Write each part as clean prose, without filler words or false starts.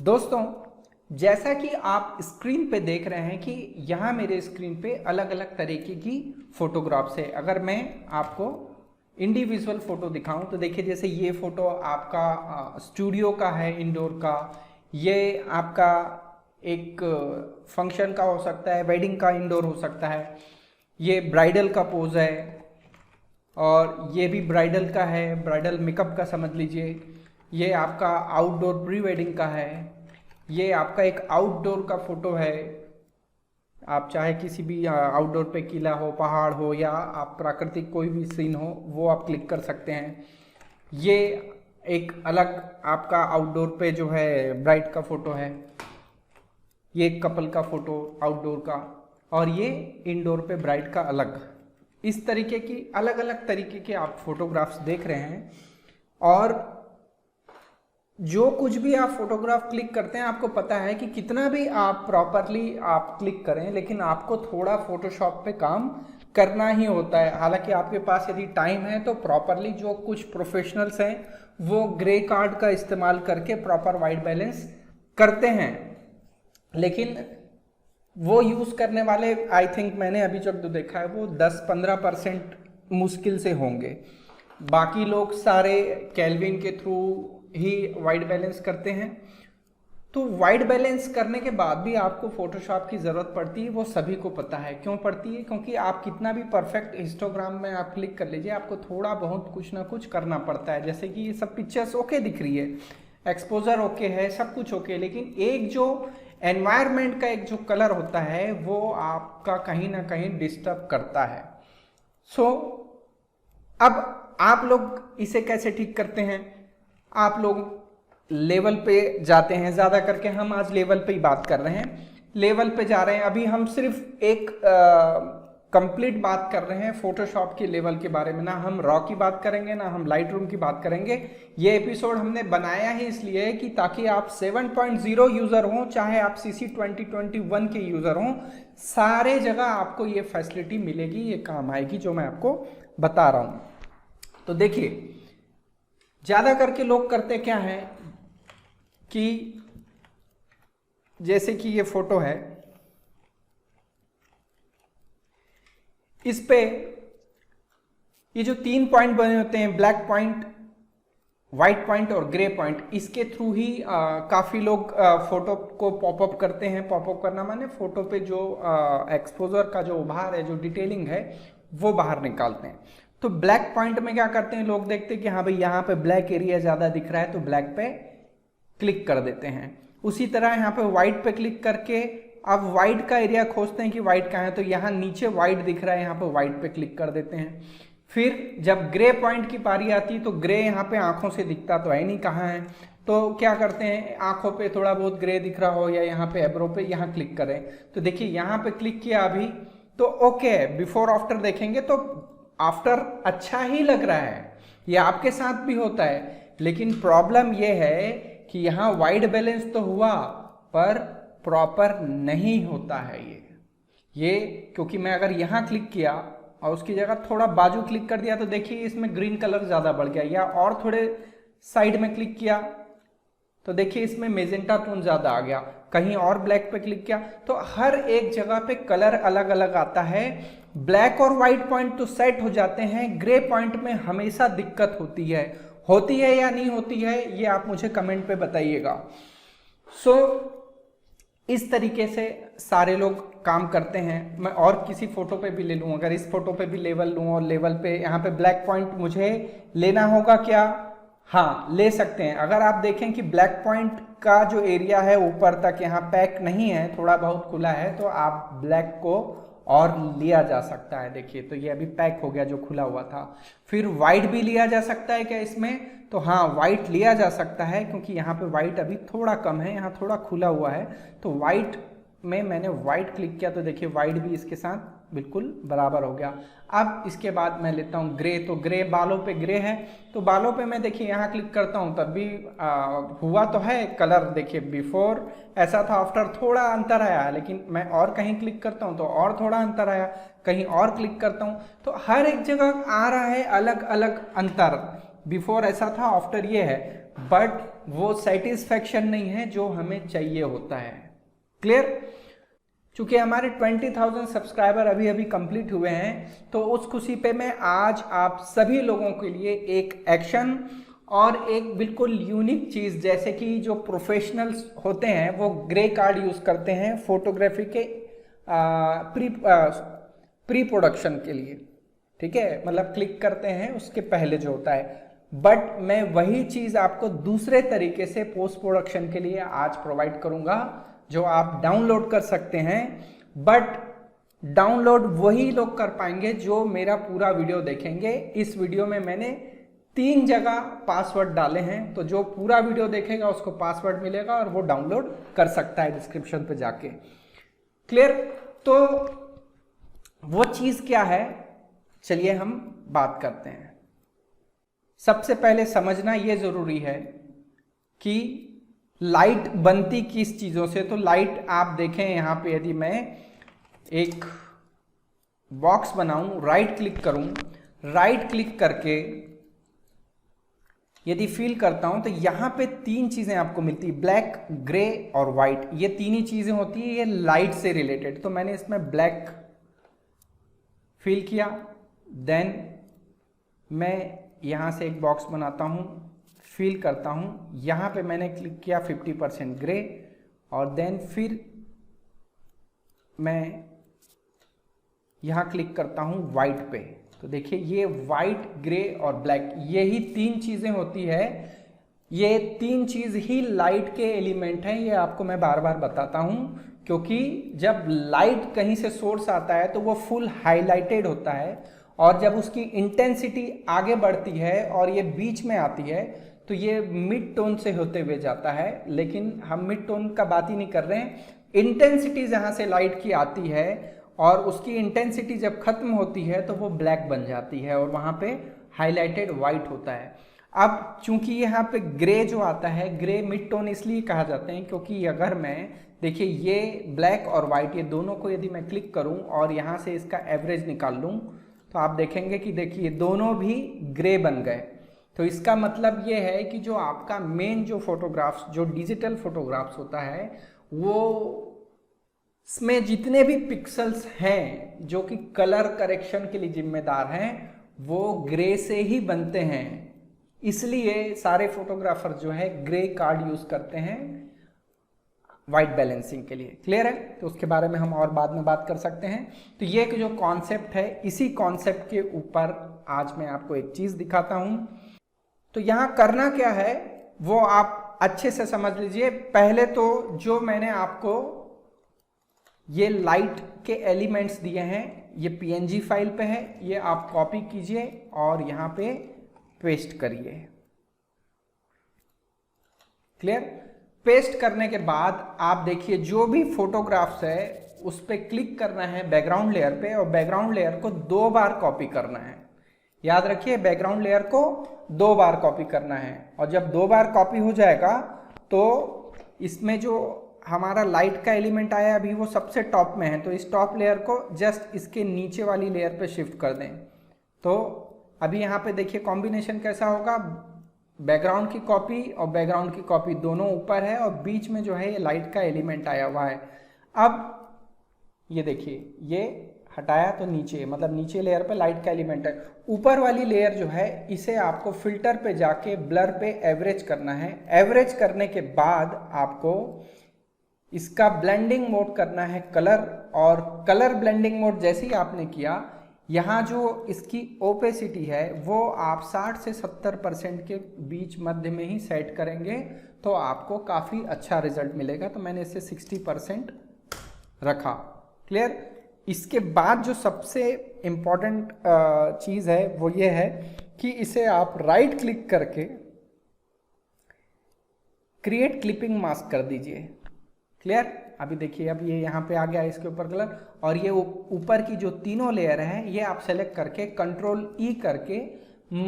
दोस्तों, जैसा कि आप स्क्रीन पे देख रहे हैं कि यहाँ मेरे स्क्रीन पे अलग अलग तरीके की फोटोग्राफ्स है। अगर मैं आपको इंडिविजुअल फ़ोटो दिखाऊं तो देखिए, जैसे ये फ़ोटो आपका स्टूडियो का है, इंडोर का। ये आपका एक फंक्शन का हो सकता है, वेडिंग का इंडोर हो सकता है। ये ब्राइडल का पोज है और ये भी ब्राइडल का है, ब्राइडल मेकअप का समझ लीजिए। ये आपका आउटडोर प्री वेडिंग का है। ये आपका एक आउटडोर का फोटो है। आप चाहे किसी भी आउटडोर पे किला हो, पहाड़ हो, या आप प्राकृतिक कोई भी सीन हो वो आप क्लिक कर सकते हैं। ये एक अलग आपका आउटडोर पे जो है ब्राइड का फोटो है। ये एक कपल का फोटो आउटडोर का, और ये इंडोर पे ब्राइड का अलग। इस तरीके की अलग अलग तरीके के आप फोटोग्राफ्स देख रहे हैं। और जो कुछ भी आप फोटोग्राफ क्लिक करते हैं, आपको पता है कि कितना भी आप प्रॉपरली आप क्लिक करें, लेकिन आपको थोड़ा फोटोशॉप पे काम करना ही होता है। हालांकि आपके पास यदि टाइम है तो प्रॉपरली जो कुछ प्रोफेशनल्स हैं वो ग्रे कार्ड का इस्तेमाल करके प्रॉपर वाइट बैलेंस करते हैं, लेकिन वो यूज़ करने वाले आई थिंक मैंने अभी जो देखा है वो 10-15% मुश्किल से होंगे। बाकी लोग सारे केल्विन के थ्रू ही वाइट बैलेंस करते हैं। तो वाइट बैलेंस करने के बाद भी आपको फोटोशॉप की ज़रूरत पड़ती है, वो सभी को पता है। क्यों पड़ती है? क्योंकि आप कितना भी परफेक्ट हिस्टोग्राम में आप क्लिक कर लीजिए, आपको थोड़ा बहुत कुछ ना कुछ करना पड़ता है। जैसे कि ये सब पिक्चर्स ओके दिख रही है, एक्सपोजर ओके है, सब कुछ ओके, लेकिन एक जो एनवायरनमेंट का एक जो कलर होता है वो आपका कहीं ना कहीं डिस्टर्ब करता है। अब आप लोग इसे कैसे ठीक करते हैं? आप लोग लेवल पे जाते हैं। ज़्यादा करके हम आज लेवल पे ही बात कर रहे हैं, लेवल पे जा रहे हैं। अभी हम सिर्फ एक कंप्लीट बात कर रहे हैं फोटोशॉप के लेवल के बारे में। ना हम रॉ की बात करेंगे, ना हम लाइट रूम की बात करेंगे। ये एपिसोड हमने बनाया ही इसलिए है कि ताकि आप 7.0 यूज़र हों, चाहे आप CC 2021 के यूज़र हों, सारे जगह आपको ये फैसिलिटी मिलेगी, ये काम आएगी जो मैं आपको बता रहा हूँ। तो देखिए, ज़्यादा करके लोग करते क्या है कि जैसे कि ये फोटो है, इस पे ये जो 3 पॉइंट बने होते हैं, ब्लैक पॉइंट, वाइट पॉइंट और ग्रे पॉइंट, इसके थ्रू ही काफ़ी लोग फोटो को पॉपअप करते हैं। पॉपअप करना माने फोटो पे जो एक्सपोजर का जो उभार है, जो डिटेलिंग है, वो बाहर निकालते हैं। तो ब्लैक पॉइंट में क्या करते हैं, लोग देखते हैं कि हाँ भाई यहाँ पे ब्लैक एरिया ज़्यादा दिख रहा है, तो ब्लैक पे क्लिक कर देते हैं। उसी तरह यहाँ पे वाइट पे क्लिक करके अब वाइट का एरिया खोजते हैं कि वाइट कहाँ है, तो यहाँ नीचे वाइट दिख रहा है, यहाँ पे वाइट पे क्लिक कर देते हैं। फिर जब ग्रे पॉइंट की पारी आती है तो ग्रे यहाँ पे आंखों से दिखता तो है नहीं कहाँ है, तो क्या करते हैं, आंखों पे थोड़ा बहुत ग्रे दिख रहा हो या यहाँ पे एब्रो पे, यहाँ क्लिक करें। तो देखिए यहाँ पे क्लिक किया अभी तो ओके, बिफोर आफ्टर देखेंगे तो आफ्टर अच्छा ही लग रहा है। ये आपके साथ भी होता है, लेकिन प्रॉब्लम ये है कि यहाँ वाइट बैलेंस तो हुआ पर प्रॉपर नहीं होता है ये क्योंकि मैं अगर यहाँ क्लिक किया और उसकी जगह थोड़ा बाजू क्लिक कर दिया तो देखिए इसमें ग्रीन कलर ज़्यादा बढ़ गया, या और थोड़े साइड में क्लिक किया तो देखिए इसमें मेजेंटा टोन ज़्यादा आ गया, कहीं और ब्लैक पे क्लिक किया तो हर एक जगह पे कलर अलग अलग आता है। ब्लैक और वाइट पॉइंट तो सेट हो जाते हैं, ग्रे पॉइंट में हमेशा दिक्कत होती है या नहीं होती है, ये आप मुझे कमेंट पे बताइएगा। इस तरीके से सारे लोग काम करते हैं। मैं और किसी फोटो पे भी ले लूँ, अगर इस फोटो पे भी लेवल लूँ और लेवल पे यहाँ पे ब्लैक पॉइंट मुझे लेना होगा क्या? हाँ, ले सकते हैं। अगर आप देखें कि ब्लैक पॉइंट का जो एरिया है ऊपर तक यहाँ पैक नहीं है, थोड़ा बहुत खुला है, तो आप ब्लैक को और लिया जा सकता है। देखिए तो ये अभी पैक हो गया जो खुला हुआ था। फिर वाइट भी लिया जा सकता है क्या इसमें? तो हाँ, वाइट लिया जा सकता है क्योंकि यहाँ पे वाइट अभी थोड़ा कम है, यहाँ थोड़ा खुला हुआ है। तो वाइट में मैंने वाइट क्लिक किया तो देखिए वाइट भी इसके साथ बिल्कुल बराबर हो गया। अब इसके बाद मैं लेता हूँ ग्रे, तो ग्रे बालों पे ग्रे है, तो बालों पे मैं देखिए यहाँ क्लिक करता हूँ तब भी हुआ तो है कलर। देखिए बिफोर ऐसा था, आफ्टर थोड़ा अंतर आया, लेकिन मैं और कहीं क्लिक करता हूँ तो और थोड़ा अंतर आया, कहीं और क्लिक करता हूँ तो हर एक जगह आ रहा है अलग अलग अंतर। बिफोर ऐसा था, आफ्टर ये है, बट वो सेटिस्फैक्शन नहीं है जो हमें चाहिए होता है। क्लियर? चूंकि हमारे 20,000 सब्सक्राइबर अभी अभी कंप्लीट हुए हैं, तो उस खुशी पे मैं आज आप सभी लोगों के लिए एक एक्शन और एक बिल्कुल यूनिक चीज़, जैसे कि जो प्रोफेशनल्स होते हैं वो ग्रे कार्ड यूज़ करते हैं फोटोग्राफी के प्री प्रोडक्शन के लिए, ठीक है, मतलब क्लिक करते हैं उसके पहले जो होता है। बट मैं वही चीज़ आपको दूसरे तरीके से पोस्ट प्रोडक्शन के लिए आज प्रोवाइड करूंगा, जो आप डाउनलोड कर सकते हैं। बट डाउनलोड वही लोग कर पाएंगे जो मेरा पूरा वीडियो देखेंगे। इस वीडियो में मैंने 3 जगह पासवर्ड डाले हैं, तो जो पूरा वीडियो देखेगा उसको पासवर्ड मिलेगा और वो डाउनलोड कर सकता है डिस्क्रिप्शन पे जाके। क्लियर? तो वो चीज़ क्या है, चलिए हम बात करते हैं। सबसे पहले समझना ये ज़रूरी है कि लाइट बनती किस चीज़ों से। तो लाइट आप देखें यहाँ पे, यदि मैं एक बॉक्स बनाऊं, राइट क्लिक करूं, राइट क्लिक करके यदि फिल करता हूं, तो यहाँ पे 3 चीज़ें आपको मिलती, ब्लैक, ग्रे और वाइट। ये 3 ही चीज़ें होती है ये लाइट से रिलेटेड। तो मैंने इसमें ब्लैक फिल किया, देन मैं यहाँ से एक बॉक्स बनाता हूँ, फिल करता हूँ, यहाँ पे मैंने क्लिक किया 50% ग्रे, और देन फिर मैं यहाँ क्लिक करता हूँ वाइट पे। तो देखिए ये वाइट, ग्रे और ब्लैक, यही 3 चीज़ें होती है। ये 3 चीज़ ही लाइट के एलिमेंट हैं। ये आपको मैं बार बार बताता हूँ, क्योंकि जब लाइट कहीं से सोर्स आता है तो वो फुल हाईलाइटेड होता है, और जब उसकी इंटेंसिटी आगे बढ़ती है और ये बीच में आती है तो ये मिड टोन से होते हुए जाता है। लेकिन हम मिड टोन का बात ही नहीं कर रहे हैं। इंटेंसिटी जहाँ से लाइट की आती है और उसकी इंटेंसिटी जब खत्म होती है तो वो ब्लैक बन जाती है और वहाँ पे हाईलाइटेड वाइट होता है। अब चूंकि यहाँ पे ग्रे जो आता है, ग्रे मिड टोन इसलिए कहा जाते हैं क्योंकि अगर मैं देखिए ये ब्लैक और वाइट, ये दोनों को यदि मैं क्लिक करूँ और यहाँ से इसका एवरेज निकाल लूँ, तो आप देखेंगे कि देखिए दोनों भी ग्रे बन गए। तो इसका मतलब ये है कि जो आपका मेन जो फोटोग्राफ्स, जो डिजिटल फोटोग्राफ्स होता है, वो इसमें जितने भी पिक्सल्स हैं जो कि कलर करेक्शन के लिए जिम्मेदार हैं, वो ग्रे से ही बनते हैं। इसलिए सारे फोटोग्राफर जो है ग्रे कार्ड यूज करते हैं वाइट बैलेंसिंग के लिए। क्लियर है? तो उसके बारे में हम और बाद में बात कर सकते हैं। तो ये जो कॉन्सेप्ट है, इसी कॉन्सेप्ट के ऊपर आज मैं आपको एक चीज दिखाता हूं। तो यहाँ करना क्या है वो आप अच्छे से समझ लीजिए। पहले तो जो मैंने आपको ये लाइट के एलिमेंट्स दिए हैं, ये PNG फाइल पे है, ये आप कॉपी कीजिए और यहाँ पे पेस्ट करिए। क्लियर? पेस्ट करने के बाद आप देखिए जो भी फोटोग्राफ्स है उस पर क्लिक करना है बैकग्राउंड लेयर पे, और बैकग्राउंड लेयर को 2 बार कॉपी करना है। याद रखिए बैकग्राउंड लेयर को 2 बार कॉपी करना है, और जब 2 बार कॉपी हो जाएगा तो इसमें जो हमारा लाइट का एलिमेंट आया अभी वो सबसे टॉप में है, तो इस टॉप लेयर को जस्ट इसके नीचे वाली लेयर पे शिफ्ट कर दें। तो अभी यहाँ पे देखिए कॉम्बिनेशन कैसा होगा, बैकग्राउंड की कॉपी और बैकग्राउंड की कॉपी दोनों ऊपर है और बीच में जो है ये लाइट का एलिमेंट आया हुआ है। अब ये देखिए ये हटाया तो नीचे, मतलब नीचे लेयर पे लाइट का एलिमेंट है। ऊपर वाली लेयर जो है इसे आपको फिल्टर पे जाके ब्लर पे एवरेज करना है। एवरेज करने के बाद आपको इसका ब्लेंडिंग मोड करना है कलर, और कलर ब्लेंडिंग मोड जैसे ही आपने किया, यहाँ जो इसकी ओपेसिटी है वो आप 60 से 70% के बीच मध्य में ही सेट करेंगे तो आपको काफ़ी अच्छा रिजल्ट मिलेगा। तो मैंने इसे 60% रखा। क्लियर? इसके बाद जो सबसे इम्पॉर्टेंट चीज़ है वो ये है कि इसे आप राइट क्लिक करके क्रिएट क्लिपिंग मास्क कर दीजिए। क्लियर? अभी देखिए अब ये यहाँ पे आ गया इसके ऊपर कलर, और ये ऊपर की जो तीनों लेयर हैं ये आप सेलेक्ट करके कंट्रोल E करके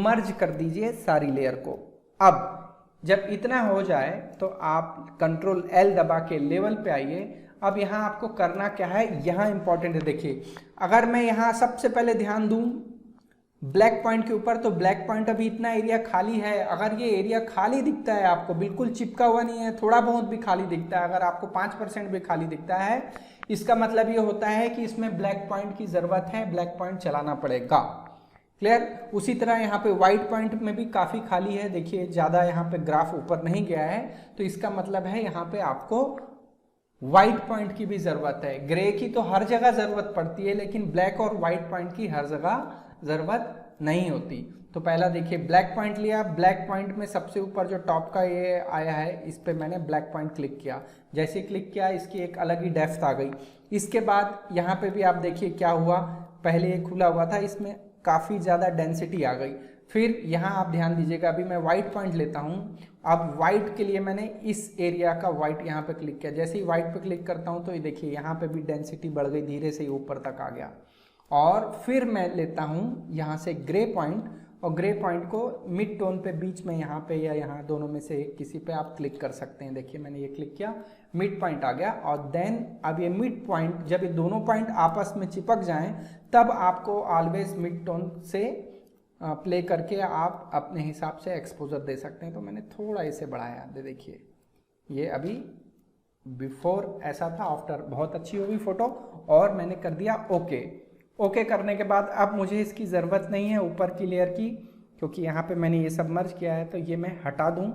मर्ज कर दीजिए सारी लेयर को। अब जब इतना हो जाए तो आप कंट्रोल L दबा के लेवल पे आइए। अब यहाँ आपको करना क्या है, यहाँ इंपॉर्टेंट है। देखिए अगर मैं यहाँ सबसे पहले ध्यान दूँ, ब्लैक पॉइंट के ऊपर, तो ब्लैक पॉइंट अभी इतना एरिया खाली है। अगर ये एरिया खाली दिखता है आपको, बिल्कुल चिपका हुआ नहीं है, थोड़ा बहुत भी खाली दिखता है, अगर आपको 5% भी खाली दिखता है, इसका मतलब ये होता है कि इसमें ब्लैक पॉइंट की ज़रूरत है, ब्लैक पॉइंट चलाना पड़ेगा। क्लियर। उसी तरह यहाँ पे वाइट पॉइंट में भी काफ़ी खाली है, देखिए ज़्यादा यहाँ पे ग्राफ ऊपर नहीं गया है, तो इसका मतलब है यहाँ पे आपको व्हाइट पॉइंट की भी ज़रूरत है। ग्रे की तो हर जगह ज़रूरत पड़ती है, लेकिन ब्लैक और व्हाइट पॉइंट की हर जगह ज़रूरत नहीं होती। तो पहला देखिए ब्लैक पॉइंट लिया, ब्लैक पॉइंट में सबसे ऊपर जो टॉप का ये आया है, इस पे मैंने ब्लैक पॉइंट क्लिक किया। जैसे क्लिक किया, इसकी एक अलग ही डेप्थ आ गई। इसके बाद यहाँ पे भी आप देखिए क्या हुआ, पहले ये खुला हुआ था, इसमें काफ़ी ज़्यादा डेंसिटी आ गई। फिर यहाँ आप ध्यान दीजिएगा, अभी मैं वाइट पॉइंट लेता हूँ। अब वाइट के लिए मैंने इस एरिया का वाइट यहाँ पे क्लिक किया, जैसे ही वाइट पे क्लिक करता हूँ तो ये देखिए यहाँ पे भी डेंसिटी बढ़ गई, धीरे से ऊपर तक आ गया। और फिर मैं लेता हूँ यहाँ से ग्रे पॉइंट, और ग्रे पॉइंट को मिड टोन पे बीच में यहाँ पे या यहाँ दोनों में से किसी पे आप क्लिक कर सकते हैं। देखिए मैंने ये क्लिक किया, मिड पॉइंट आ गया। और देन अब ये मिड पॉइंट, जब ये दोनों पॉइंट आपस में चिपक जाएं, तब आपको ऑलवेज मिड टोन से प्ले करके आप अपने हिसाब से एक्सपोजर दे सकते हैं। तो मैंने थोड़ा इसे बढ़ाया, देखिए ये अभी बिफोर ऐसा था, आफ्टर बहुत अच्छी होगी फोटो। और मैंने कर दिया ओके। ओके करने के बाद अब मुझे इसकी ज़रूरत नहीं है ऊपर की लेयर की, क्योंकि यहाँ पे मैंने ये सब मर्ज किया है, तो ये मैं हटा दूँ।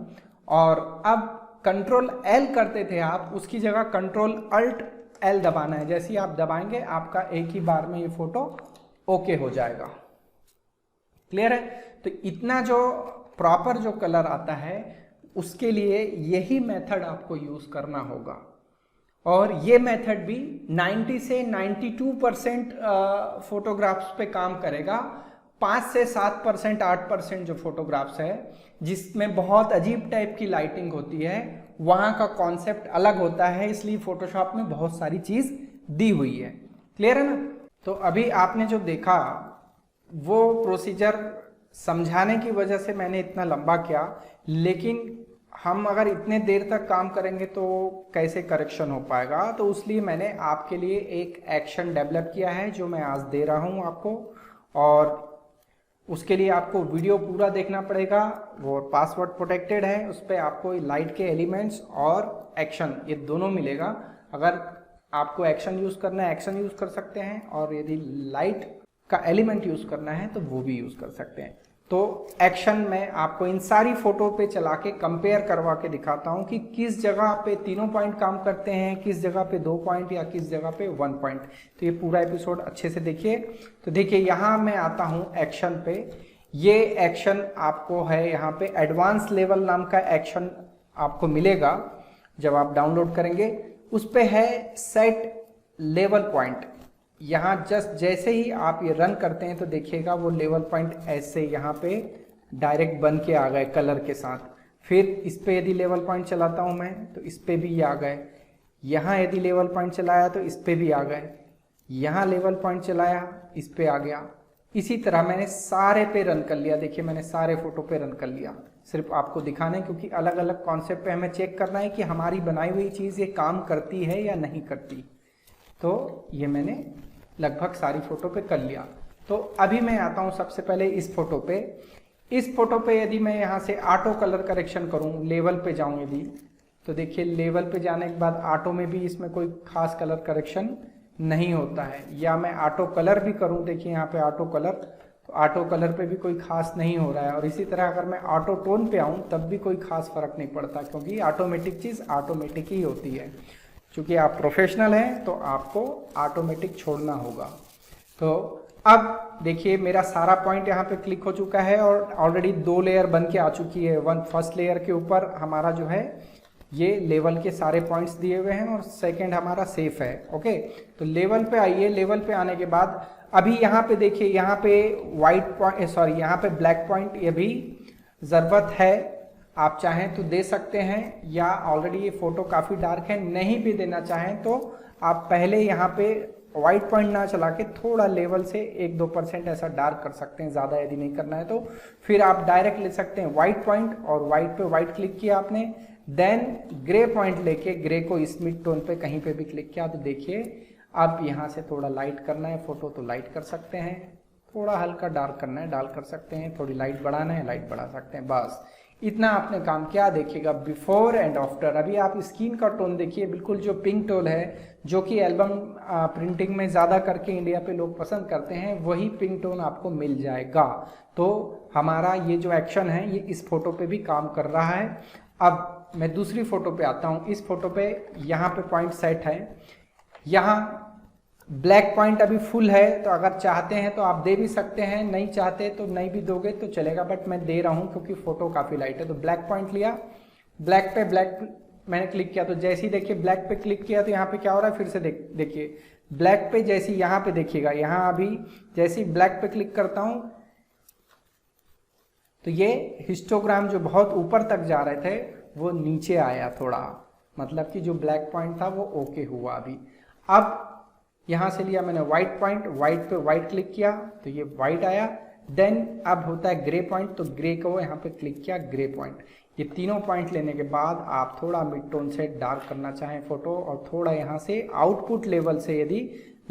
और अब कंट्रोल एल करते थे आप, उसकी जगह कंट्रोल अल्ट एल दबाना है। जैसे ही आप दबाएंगे आपका एक ही बार में ये फोटो ओके हो जाएगा। क्लियर है। तो इतना जो प्रॉपर जो कलर आता है, उसके लिए यही मेथड आपको यूज़ करना होगा। और ये मेथड भी 90 से 92% फोटोग्राफ्स पे काम करेगा। 5 से 7%, 8% जो फोटोग्राफ्स है जिसमें बहुत अजीब टाइप की लाइटिंग होती है, वहाँ का कॉन्सेप्ट अलग होता है, इसलिए फोटोशॉप में बहुत सारी चीज़ दी हुई है। क्लियर है ना। तो अभी आपने जो देखा वो प्रोसीजर समझाने की वजह से मैंने इतना लंबा किया, लेकिन हम अगर इतने देर तक काम करेंगे तो कैसे करेक्शन हो पाएगा। तो इसलिए मैंने आपके लिए एक एक्शन डेवलप किया है जो मैं आज दे रहा हूं आपको, और उसके लिए आपको वीडियो पूरा देखना पड़ेगा। वो पासवर्ड प्रोटेक्टेड है, उस पर आपको लाइट के एलिमेंट्स और एक्शन ये दोनों मिलेगा। अगर आपको एक्शन यूज़ करना है एक्शन यूज़ कर सकते हैं, और यदि लाइट का एलिमेंट यूज़ करना है तो वो भी यूज़ कर सकते हैं। तो एक्शन में आपको इन सारी फोटो पे चला के कंपेयर करवा के दिखाता हूं कि किस जगह पे तीनों पॉइंट काम करते हैं, किस जगह पे 2 पॉइंट या किस जगह पे 1 पॉइंट। तो ये पूरा एपिसोड अच्छे से देखिए। तो देखिए यहाँ मैं आता हूँ एक्शन पे। ये एक्शन आपको है यहाँ पे एडवांस लेवल नाम का एक्शन आपको मिलेगा जब आप डाउनलोड करेंगे। उस पे है सेट लेवल पॉइंट। यहाँ जस्ट जैसे ही आप ये रन करते हैं तो देखिएगा वो लेवल पॉइंट ऐसे यहाँ पे डायरेक्ट बन के आ गए कलर के साथ। फिर इस पे यदि लेवल पॉइंट चलाता हूँ मैं तो इस पे भी आ गए। यहाँ यदि लेवल पॉइंट चलाया तो इस पे भी आ गए। यहाँ लेवल पॉइंट चलाया इस पे आ गया। इसी तरह मैंने सारे पे रन कर लिया। देखिए मैंने सारे फोटो पे रन कर लिया, सिर्फ आपको दिखाने, क्योंकि अलग अलग कॉन्सेप्ट पे हमें चेक करना है कि हमारी बनाई हुई चीज़ ये काम करती है या नहीं करती। तो ये मैंने लगभग सारी फोटो पे कर लिया। तो अभी मैं आता हूँ सबसे पहले इस फोटो पे। इस फोटो पे यदि मैं यहाँ से ऑटो कलर करेक्शन करूँ, लेवल पे जाऊँ यदि, तो देखिए लेवल पे जाने के बाद ऑटो में भी इसमें कोई खास कलर करेक्शन नहीं होता है। या मैं ऑटो कलर भी करूँ, देखिए यहाँ पे ऑटो कलर, तो ऑटो कलर पे भी कोई खास नहीं हो रहा है। और इसी तरह अगर मैं ऑटो टोन पे आऊँ तब भी कोई खास फर्क नहीं पड़ता, क्योंकि ऑटोमेटिक चीज़ ऑटोमेटिक ही होती है। क्योंकि आप प्रोफेशनल हैं तो आपको ऑटोमेटिक छोड़ना होगा। तो अब देखिए मेरा सारा पॉइंट यहाँ पे क्लिक हो चुका है और ऑलरेडी 2 लेयर बन के आ चुकी है। फर्स्ट लेयर के ऊपर हमारा जो है ये लेवल के सारे पॉइंट्स दिए हुए हैं और सेकंड हमारा सेफ है। ओके, तो लेवल पे आइए। लेवल पे आने के बाद अभी यहाँ पे देखिए, यहाँ पे वाइट पॉइंट, सॉरी यहाँ पे ब्लैक पॉइंट ये भी ज़रूरत है। आप चाहें तो दे सकते हैं, या ऑलरेडी ये फोटो काफ़ी डार्क है, नहीं भी देना चाहें तो आप पहले यहाँ पे वाइट पॉइंट ना चला के थोड़ा लेवल से 1-2% ऐसा डार्क कर सकते हैं, ज़्यादा यदि नहीं करना है तो। फिर आप डायरेक्ट ले सकते हैं वाइट पॉइंट, और वाइट पे वाइट क्लिक किया आपने, देन ग्रे पॉइंट लेके ग्रे को इस मिड टोन पे कहीं पे भी क्लिक किया। तो देखिए अब यहाँ से थोड़ा लाइट करना है फोटो तो लाइट कर सकते हैं, थोड़ा हल्का डार्क करना है डार्क कर सकते हैं, थोड़ी लाइट बढ़ाना है लाइट बढ़ा सकते हैं, बस इतना आपने काम किया। देखिएगा बिफोर एंड आफ्टर। अभी आप स्किन का टोन देखिए, बिल्कुल जो पिंक टोन है जो कि एल्बम प्रिंटिंग में ज़्यादा करके इंडिया पे लोग पसंद करते हैं, वही पिंक टोन आपको मिल जाएगा। तो हमारा ये जो एक्शन है ये इस फोटो पे भी काम कर रहा है। अब मैं दूसरी फोटो पे आता हूँ। इस फोटो पे यहाँ पे पॉइंट सेट है, यहाँ ब्लैक पॉइंट अभी फुल है, तो अगर चाहते हैं तो आप दे भी सकते हैं, नहीं चाहते तो नहीं भी दोगे तो चलेगा, बट मैं दे रहा हूं क्योंकि फोटो काफी लाइट है। तो ब्लैक पॉइंट लिया, ब्लैक पे ब्लैक मैंने क्लिक किया, तो जैसे ही देखिए ब्लैक पे क्लिक किया तो यहाँ पे क्या हो रहा है, फिर से देखिए ब्लैक पे जैसे यहाँ पे देखिएगा, यहाँ अभी जैसे ही ब्लैक पे क्लिक करता हूं तो ये हिस्टोग्राम जो बहुत ऊपर तक जा रहे थे वो नीचे आया थोड़ा, मतलब कि जो ब्लैक पॉइंट था वो ओके हुआ। अभी अब यहाँ से लिया मैंने व्हाइट पॉइंट, व्हाइट पे व्हाइट क्लिक किया तो ये व्हाइट आया। देन अब होता है ग्रे पॉइंट, तो ग्रे को यहाँ पे क्लिक किया, ग्रे पॉइंट। ये तीनों पॉइंट लेने के बाद आप थोड़ा मिड टोन से डार्क करना चाहें फोटो, और थोड़ा यहाँ से आउटपुट लेवल से यदि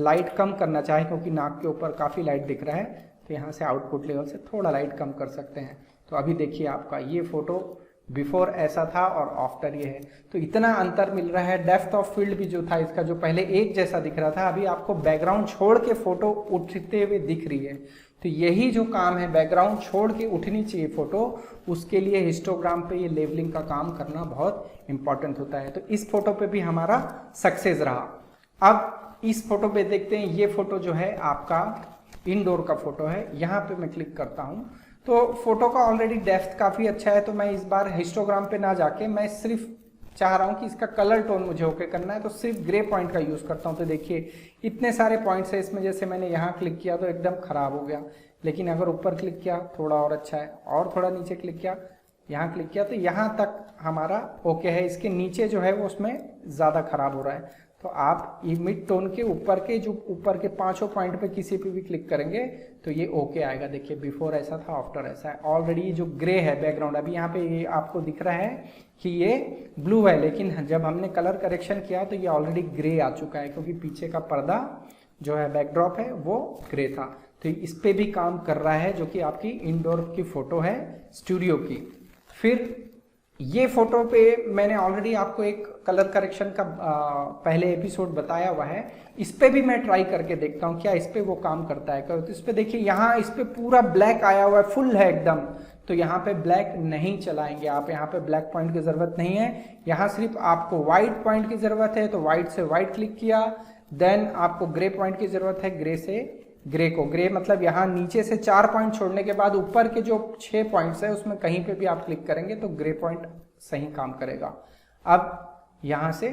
लाइट कम करना चाहें, क्योंकि नाक के ऊपर काफ़ी लाइट दिख रहा है, तो यहाँ से आउटपुट लेवल से थोड़ा लाइट कम कर सकते हैं। तो अभी देखिए आपका ये फोटो बिफोर ऐसा था और आफ्टर ये है, तो इतना अंतर मिल रहा है। डेप्थ ऑफ फील्ड भी जो था इसका, जो पहले एक जैसा दिख रहा था, अभी आपको बैकग्राउंड छोड़ के फोटो उठते हुए दिख रही है। तो यही जो काम है, बैकग्राउंड छोड़ के उठनी चाहिए फोटो, उसके लिए हिस्टोग्राम पे ये लेवलिंग का काम करना बहुत इंपॉर्टेंट होता है। तो इस फोटो पे भी हमारा सक्सेस रहा। अब इस फोटो पे देखते हैं, ये फोटो जो है आपका इनडोर का फोटो है। यहाँ पे मैं क्लिक करता हूँ तो फोटो का ऑलरेडी डेप्थ काफ़ी अच्छा है, तो मैं इस बार हिस्टोग्राम पे ना जाके मैं सिर्फ चाह रहा हूँ कि इसका कलर टोन मुझे ओके करना है, तो सिर्फ ग्रे पॉइंट का यूज़ करता हूँ। तो देखिए इतने सारे पॉइंट्स है इसमें, जैसे मैंने यहाँ क्लिक किया तो एकदम ख़राब हो गया, लेकिन अगर ऊपर क्लिक किया थोड़ा और अच्छा है, और थोड़ा नीचे क्लिक किया, यहाँ क्लिक किया तो यहाँ तक हमारा ओके है। इसके नीचे जो है वो उसमें ज़्यादा ख़राब हो रहा है। तो आप ये मिड टोन के ऊपर के जो ऊपर के पांचों पॉइंट पे किसी पे भी क्लिक करेंगे तो ये ओके आएगा। देखिए बिफोर ऐसा था, आफ्टर ऐसा है। ऑलरेडी जो ग्रे है बैकग्राउंड, अभी यहाँ पे ये आपको दिख रहा है कि ये ब्लू है, लेकिन जब हमने कलर करेक्शन किया तो ये ऑलरेडी ग्रे आ चुका है, क्योंकि पीछे का पर्दा जो है बैकड्रॉप है वो ग्रे था। तो इस पे भी काम कर रहा है, जो कि आपकी इंडोर की फोटो है स्टूडियो की। फिर ये फोटो पे मैंने ऑलरेडी आपको एक कलर करेक्शन का पहले एपिसोड बताया हुआ है, इस पे भी मैं ट्राई करके देखता हूँ क्या इस पे वो काम करता है। तो इस पे देखिए, यहाँ इस पे पूरा ब्लैक आया हुआ है, फुल है एकदम, तो यहाँ पे ब्लैक नहीं चलाएंगे आप। यहाँ पे ब्लैक पॉइंट की जरूरत नहीं है, यहाँ सिर्फ आपको व्हाइट पॉइंट की जरूरत है, तो व्हाइट से व्हाइट क्लिक किया। देन आपको ग्रे पॉइंट की जरूरत है, ग्रे से ग्रे को, ग्रे मतलब यहाँ नीचे से 4 पॉइंट छोड़ने के बाद ऊपर के जो 6 पॉइंट्स है उसमें कहीं पे भी आप क्लिक करेंगे तो ग्रे पॉइंट सही काम करेगा। अब यहाँ से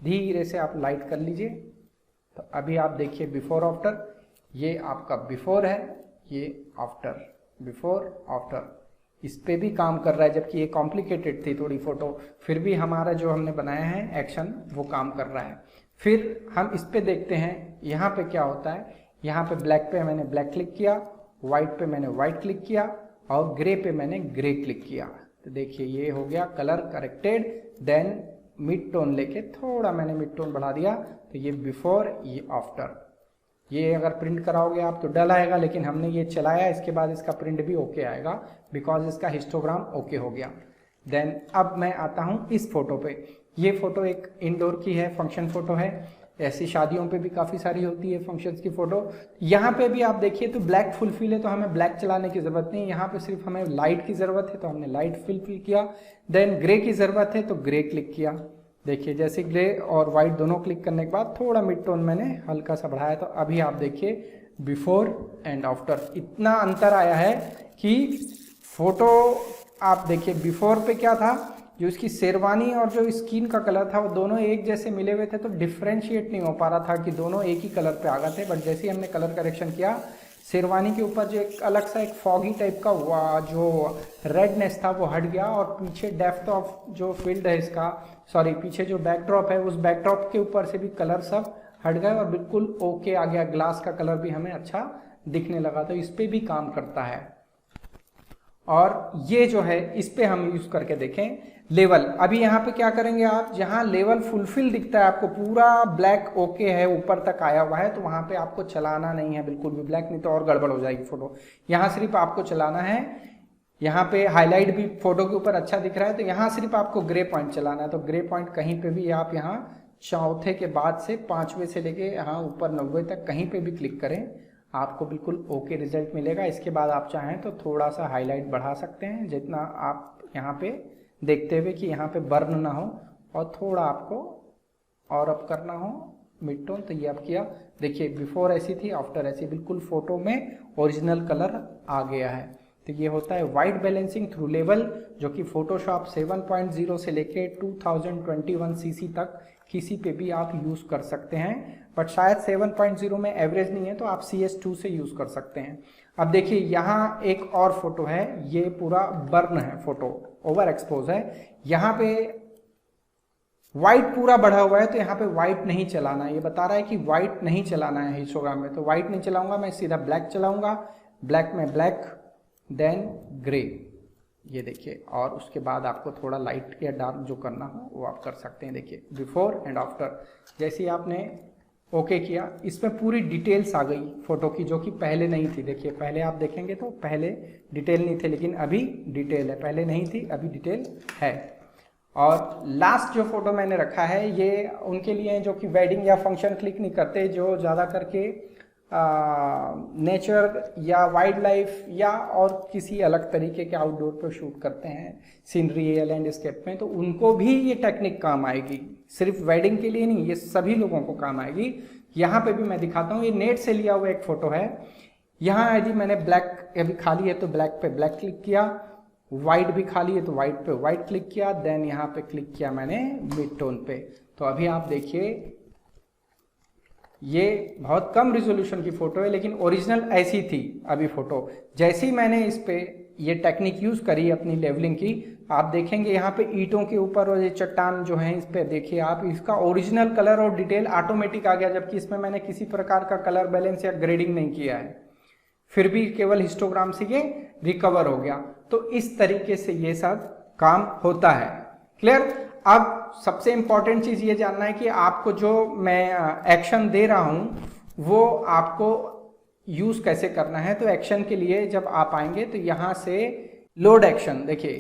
धीरे से आप लाइट कर लीजिए, तो अभी आप देखिए बिफोर आफ्टर, ये आपका बिफोर है, ये आफ्टर, बिफोर आफ्टर, इस पे भी काम कर रहा है। जबकि ये कॉम्प्लिकेटेड थी थोड़ी फोटो, फिर भी हमारा जो हमने बनाया है एक्शन वो काम कर रहा है। फिर हम इस पे देखते हैं यहाँ पे क्या होता है। यहाँ पे ब्लैक पे मैंने ब्लैक क्लिक किया, व्हाइट पे मैंने व्हाइट क्लिक किया, और ग्रे पे मैंने ग्रे क्लिक किया। तो देखिए ये हो गया colour corrected. Then mid tone लेके थोड़ा मैंने मिड टोन बढ़ा दिया, तो ये बिफोर, ये आफ्टर। ये अगर प्रिंट कराओगे आप तो डल आएगा, लेकिन हमने ये चलाया, इसके बाद इसका प्रिंट भी ओके आएगा, बिकॉज इसका हिस्टोग्राम ओके हो गया। देन अब मैं आता हूँ इस फोटो पे। ये फोटो एक इंडोर की है, फंक्शन फोटो है। ऐसी शादियों पे भी काफ़ी सारी होती है फंक्शंस की फ़ोटो। यहाँ पे भी आप देखिए तो ब्लैक फुलफिल है, तो हमें ब्लैक चलाने की ज़रूरत नहीं है। यहाँ पे सिर्फ हमें लाइट की ज़रूरत है, तो हमने लाइट फुलफिल किया। देन ग्रे की ज़रूरत है तो ग्रे क्लिक किया। देखिए जैसे ग्रे और वाइट दोनों क्लिक करने के बाद थोड़ा मिड टोन मैंने हल्का सा बढ़ाया, तो अभी आप देखिए बिफोर एंड आफ्टर इतना अंतर आया है कि फ़ोटो आप देखिए बिफोर पे क्या था, जो इसकी शेरवानी और जो स्किन का कलर था वो दोनों एक जैसे मिले हुए थे, तो डिफ्रेंशिएट नहीं हो पा रहा था कि दोनों एक ही कलर पे आ गए थे। बट जैसे ही हमने कलर करेक्शन किया, शेरवानी के ऊपर जो एक अलग सा एक फॉगी टाइप का जो रेडनेस था वो हट गया, और पीछे डेप्थ ऑफ जो फील्ड है इसका, सॉरी पीछे जो बैकड्रॉप है उस बैकड्रॉप के ऊपर से भी कलर सब हट गए और बिल्कुल ओके आ गया। ग्लास का कलर भी हमें अच्छा दिखने लगा, तो इस पर भी काम करता है। और ये जो है इस पे हम यूज करके देखें लेवल। अभी यहाँ पे क्या करेंगे आप, जहाँ लेवल फुलफिल दिखता है आपको, पूरा ब्लैक ओके है, ऊपर तक आया हुआ है, तो वहाँ पे आपको चलाना नहीं है बिल्कुल भी ब्लैक, नहीं तो और गड़बड़ हो जाएगी फोटो। यहाँ सिर्फ आपको चलाना है, यहाँ पे हाईलाइट भी फोटो के ऊपर अच्छा दिख रहा है, तो यहाँ सिर्फ आपको ग्रे पॉइंट चलाना है। तो ग्रे पॉइंट कहीं पे भी आप यहाँ चौथे के बाद से 5वें से लेके यहाँ ऊपर 90 तक कहीं पे भी क्लिक करें, आपको बिल्कुल ओके रिजल्ट मिलेगा। इसके बाद आप चाहें तो थोड़ा सा हाईलाइट बढ़ा सकते हैं, जितना आप यहाँ पे देखते हुए कि यहाँ पे बर्न ना हो, और थोड़ा आपको और अप करना हो मिड टोन, तो ये आप किया। देखिए बिफोर ऐसी थी, आफ्टर ऐसी, बिल्कुल फोटो में ओरिजिनल कलर आ गया है। तो ये होता है वाइट बैलेंसिंग थ्रू लेवल, जो कि फोटोशॉप 7.0 से लेके 2021 सीसी तक किसी पे भी आप यूज कर सकते हैं, बट शायद 7.0 में एवरेज नहीं है, तो आप CS2 से यूज कर सकते हैं। अब देखिए यहाँ एक और फोटो है, ये पूरा बर्न है, फोटो ओवर एक्सपोज है, यहाँ पे व्हाइट पूरा बढ़ा हुआ है, तो यहाँ पे व्हाइट नहीं चलाना है। ये बता रहा है कि व्हाइट नहीं चलाना है हिस्टोग्राम में, तो व्हाइट नहीं चलाऊंगा, मैं सीधा ब्लैक चलाऊंगा। ब्लैक में ब्लैक, देन ग्रे, ये देखिए। और उसके बाद आपको थोड़ा लाइट या डार्क जो करना हो वो आप कर सकते हैं। देखिए बिफोर एंड आफ्टर, जैसे ही आपने ओके किया, इसमें पूरी डिटेल्स आ गई फोटो की, जो कि पहले नहीं थी। देखिए पहले आप देखेंगे तो पहले डिटेल नहीं थे, लेकिन अभी डिटेल है, पहले नहीं थी अभी डिटेल है। और लास्ट जो फोटो मैंने रखा है ये उनके लिए है जो कि वेडिंग या फंक्शन क्लिक नहीं करते, जो ज़्यादा करके नेचर या वाइल्ड लाइफ या और किसी अलग तरीके के आउटडोर पर शूट करते हैं, सीनरी या लैंडस्केप में, तो उनको भी ये टेक्निक काम आएगी। सिर्फ वेडिंग के लिए नहीं, ये सभी लोगों को काम आएगी। यहाँ पे भी मैं दिखाता हूँ, ये नेट से लिया हुआ एक फोटो है। यहाँ यदि मैंने ब्लैक अभी खाली है तो ब्लैक पे ब्लैक क्लिक किया, वाइट भी खाली है तो वाइट पे वाइट क्लिक किया, देन यहाँ पे क्लिक किया मैंने मिड टोन पे। तो अभी आप देखिए ये बहुत कम रिजोल्यूशन की फोटो है, लेकिन ओरिजिनल ऐसी थी अभी फोटो। जैसे ही मैंने इस पे ये टेक्निक यूज करी अपनी लेवलिंग की, आप देखेंगे यहाँ पे ईंटों के ऊपर और ये चट्टान जो है इस पे देखिए आप, इसका ओरिजिनल कलर और डिटेल ऑटोमेटिक आ गया, जबकि इसमें मैंने किसी प्रकार का कलर बैलेंस या ग्रेडिंग नहीं किया है, फिर भी केवल हिस्टोग्राम से ये रिकवर हो गया। तो इस तरीके से ये सब काम होता है। क्लियर? अब सबसे इंपॉर्टेंट चीज ये जानना है कि आपको जो मैं एक्शन दे रहा हूं वो आपको यूज कैसे करना है। तो एक्शन के लिए जब आप आएंगे तो यहां से लोड एक्शन, देखिए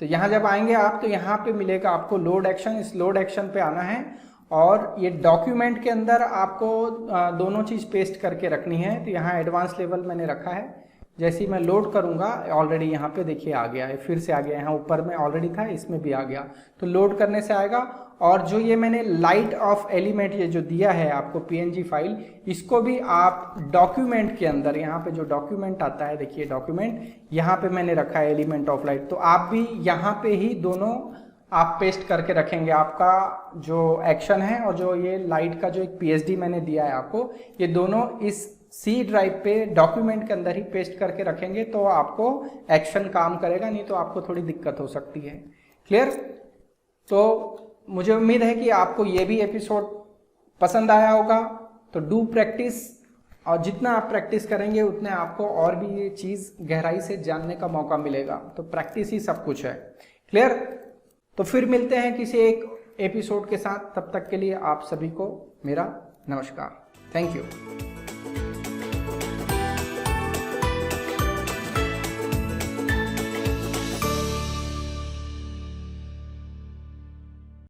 तो यहां जब आएंगे आप तो यहां पे मिलेगा आपको लोड एक्शन। इस लोड एक्शन पे आना है और ये डॉक्यूमेंट के अंदर आपको दोनों चीज पेस्ट करके रखनी है। तो यहाँ एडवांस लेवल मैंने रखा है, जैसे ही मैं लोड करूंगा ऑलरेडी यहाँ पे देखिए आ गया है, फिर से आ गया, यहाँ ऊपर में ऑलरेडी था इसमें भी आ गया। तो लोड करने से आएगा। और जो ये मैंने लाइट ऑफ एलिमेंट ये जो दिया है आपको PNG फाइल, इसको भी आप डॉक्यूमेंट के अंदर, यहाँ पे जो डॉक्यूमेंट आता है देखिए डॉक्यूमेंट, यहाँ पे मैंने रखा है एलिमेंट ऑफ लाइट। तो आप भी यहाँ पे ही दोनों आप पेस्ट करके रखेंगे, आपका जो एक्शन है और जो ये लाइट का जो एक PSD मैंने दिया है आपको, ये दोनों इस C ड्राइव पे डॉक्यूमेंट के अंदर ही पेस्ट करके रखेंगे, तो आपको एक्शन काम करेगा, नहीं तो आपको थोड़ी दिक्कत हो सकती है। क्लियर? तो मुझे उम्मीद है कि आपको ये भी एपिसोड पसंद आया होगा। तो डू प्रैक्टिस, और जितना आप प्रैक्टिस करेंगे उतने आपको और भी ये चीज़ गहराई से जानने का मौका मिलेगा। तो प्रैक्टिस ही सब कुछ है। क्लियर? तो फिर मिलते हैं किसी एक एपिसोड के साथ, तब तक के लिए आप सभी को मेरा नमस्कार। Thank you.